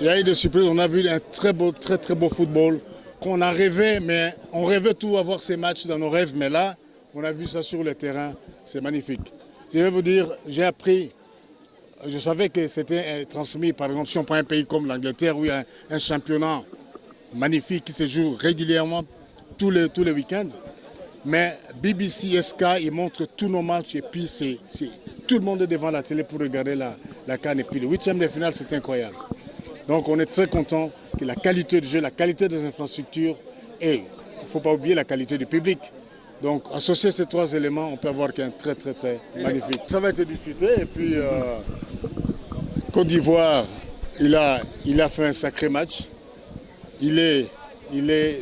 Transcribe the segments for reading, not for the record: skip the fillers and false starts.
Il y a eu des surprises. On a vu un très beau football qu'on a rêvé, mais on rêvait tout avoir ces matchs dans nos rêves. Mais là, on a vu ça sur le terrain. C'est magnifique. Je vais vous dire, j'ai appris. Je savais que c'était transmis, par exemple, si on prend un pays comme l'Angleterre, où il y a un championnat magnifique qui se joue régulièrement tous les week-ends. Mais BBC, SK, ils montrent tous nos matchs et puis tout le monde est devant la télé pour regarder la CAN. Et puis le huitième de finale, c'est incroyable. Donc on est très content que la qualité du jeu, la qualité des infrastructures et il ne faut pas oublier la qualité du public. Donc associer ces trois éléments, on peut avoir qu'un très magnifique. Ça va être discuté et puis Côte d'Ivoire, il a fait un sacré match. Il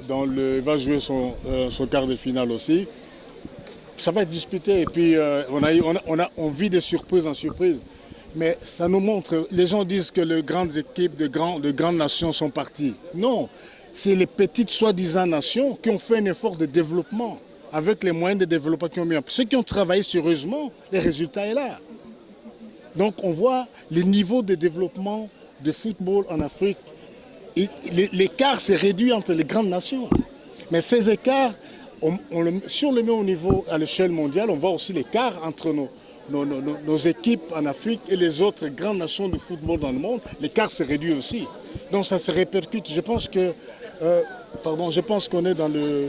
va jouer son quart de finale aussi. Ça va être disputé et puis on vit des surprises en surprise. Mais ça nous montre, les gens disent que les grandes équipes de grandes nations sont parties. Non, c'est les petites soi-disant nations qui ont fait un effort de développement avec les moyens de développement qu'ils ont mis en place. Ceux qui ont travaillé sérieusement, les résultats sont là. Donc on voit les niveaux de développement de football en Afrique. L'écart s'est réduit entre les grandes nations. Mais ces écarts, si on le met au niveau à l'échelle mondiale, on voit aussi l'écart entre nos équipes en Afrique et les autres grandes nations de football dans le monde. L'écart s'est réduit aussi. Donc ça se répercute. Je pense qu'on est dans le